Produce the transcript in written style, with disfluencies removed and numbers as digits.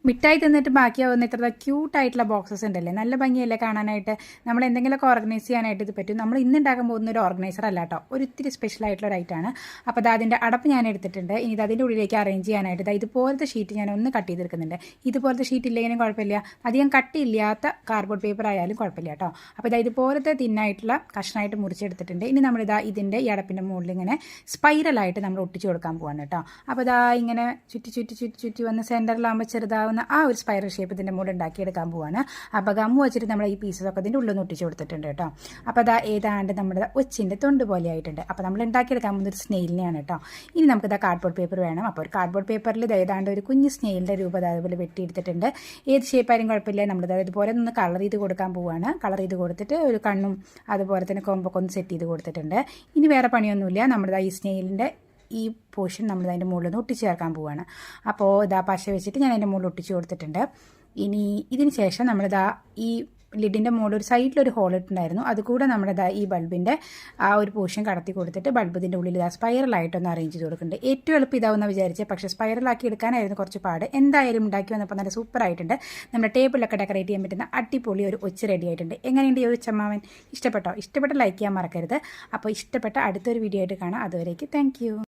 മിഠായി തിന്നിട്ട് ബാക്കിയാവുന്ന ഇത്ര ക്യൂട്ടായിട്ടുള്ള ബോക്സസ് ഉണ്ടല്ലേ, നല്ല ഭംഗിയല്ലേ കാണാനായിട്ട്. നമ്മൾ എന്തെങ്കിലുമൊക്കെ ഓർഗനൈസ് ചെയ്യാനായിട്ട് ഇത് പറ്റും. നമ്മൾ ഇന്ന് ഉണ്ടാക്കാൻ പോകുന്ന ഒരു ഓർഗനൈസർ അല്ല കേട്ടോ, ഒരു ഇത്തിരി സ്പെഷ്യൽ ആയിട്ടുള്ള ഒരു ഐറ്റമാണ്. അപ്പോൾ അത് അതിൻ്റെ അടപ്പ് ഞാൻ എടുത്തിട്ടുണ്ട്. ഇനി ഇത് അതിൻ്റെ ഉള്ളിലേക്ക് അറേഞ്ച് ചെയ്യാനായിട്ട് ഇതുപോലത്തെ ഷീറ്റ് ഞാൻ ഒന്ന് കട്ട് ചെയ്തെടുക്കുന്നുണ്ട്. ഇതുപോലത്തെ ഷീറ്റ് ഇല്ലെങ്കിലും കുഴപ്പമില്ല, അധികം കട്ടിയില്ലാത്ത കാർഡ്ബോർഡ് പേപ്പർ ആയാലും കുഴപ്പമില്ല കേട്ടോ. അപ്പോൾ ഇതുപോലത്തെ തിന്നായിട്ടുള്ള കഷ്ണമായിട്ട് മുറിച്ചെടുത്തിട്ടുണ്ട്. ഇനി നമ്മളിത് ഈ അടപ്പിൻ്റെ മുകളിൽ ഇങ്ങനെ സ്പൈറലായിട്ട് നമ്മൾ ഒട്ടിച്ചു കൊടുക്കാൻ പോവാണ് കേട്ടോ. അപ്പോൾ ഇങ്ങനെ ചുറ്റി ചുറ്റി ചുറ്റി ചുറ്റി വന്ന് സെൻറ്ററിലാകുമ്പോൾ ചെറുതാവുന്ന ആ ഒരു സ്പൈറൽ ഷേപ്പ് ഇതിൻ്റെ മുകളിൽ ഉണ്ടാക്കിയെടുക്കാൻ പോവാണ്. അപ്പോൾ ഗമ്മ് വെച്ചിട്ട് നമ്മൾ ഈ പീസസൊക്കെ ഇതിൻ്റെ ഉള്ളിൽ നിന്ന് ഒട്ടിച്ച് കൊടുത്തിട്ടുണ്ട് കേട്ടോ. അപ്പോൾ ഏതാണ്ട് നമ്മുടെ ഒച്ചിൻ്റെ തൊണ്ട് പോലെ ആയിട്ടുണ്ട്. അപ്പോൾ നമ്മൾ ഉണ്ടാക്കിയെടുക്കാൻ പോകുന്ന ഒരു സ്നെയിലിനെയാണ് കേട്ടോ. ഇനി നമുക്കിത് കാർഡ്ബോർഡ് പേപ്പർ വേണം. അപ്പോൾ ഒരു കാർഡ്ബോർഡ് പേപ്പറിൽ ഏതാണ്ട് ഒരു കുഞ്ഞ് സ്നെയിലിൻ്റെ രൂപം അതേപോലെ വെട്ടിയെടുത്തിട്ടുണ്ട്. ഏത് ഷേപ്പായാലും കുഴപ്പമില്ല. നമ്മളിത് ഇതുപോലെ ഒന്ന് കളർ ചെയ്ത് കൊടുക്കാൻ പോവുകയാണ്. കളർ ചെയ്ത് കൊടുത്തിട്ട് ഒരു കണ്ണും അതുപോലെ തന്നെ കൊമ്പൊക്കെ ഒന്ന് സെറ്റ് ചെയ്ത് കൊടുത്തിട്ടുണ്ട്. ഇനി വേറെ പണിയൊന്നുമില്ല. നമ്മുടെ ഈ സ്നെയിലിൻ്റെ ഈ പോർഷൻ നമ്മൾ അതിൻ്റെ മുകളിൽ നിന്ന് ഒട്ടിച്ച് ചേർക്കാൻ പോവുകയാണ്. അപ്പോൾ പശ വെച്ചിട്ട് ഞാൻ അതിൻ്റെ മുകളിൽ ഒട്ടിച്ച് കൊടുത്തിട്ടുണ്ട്. ഇനി ഇതിന് ശേഷം നമ്മളിതാ ഈ ലിഡിൻ്റെ മുകളിൽ ഒരു സൈഡിലൊരു ഹോൾ ഇട്ടുണ്ടായിരുന്നു. അതുകൂടെ നമ്മുടെ ഈ ബൾബിൻ്റെ ആ ഒരു പോർഷൻ കടത്തി കൊടുത്തിട്ട് ബൾബിൻ്റെ ഉള്ളിൽ സ്പൈറലായിട്ടൊന്ന് അറേഞ്ച് ചെയ്ത് കൊടുക്കുന്നുണ്ട്. ഏറ്റവും എളുപ്പം ഇതാവുന്ന വിചാരിച്ചത്, പക്ഷേ സ്പൈറലാക്കി എടുക്കാനായിരുന്നു കുറച്ച് പാട്. എന്തായാലും ഉണ്ടാക്കി വന്നപ്പോൾ നല്ല സൂപ്പറായിട്ടുണ്ട്. നമ്മുടെ ടേബിളിലൊക്കെ ഡെക്കറേറ്റ് ചെയ്യാൻ പറ്റുന്ന അടിപൊളി ഒരു ഒച്ച് റെഡി ആയിട്ടുണ്ട്. എങ്ങനെയുണ്ട് ഈ ഒച്ചമ്മാവൻ? ഇഷ്ടപ്പെട്ടോ? ഇഷ്ടപ്പെട്ട ലൈക്ക് ചെയ്യാൻ മറക്കരുത്. അപ്പോൾ ഇഷ്ടപ്പെട്ട അടുത്തൊരു വീഡിയോ ആയിട്ട് കാണാം. അതുവരേക്ക് താങ്ക് യു.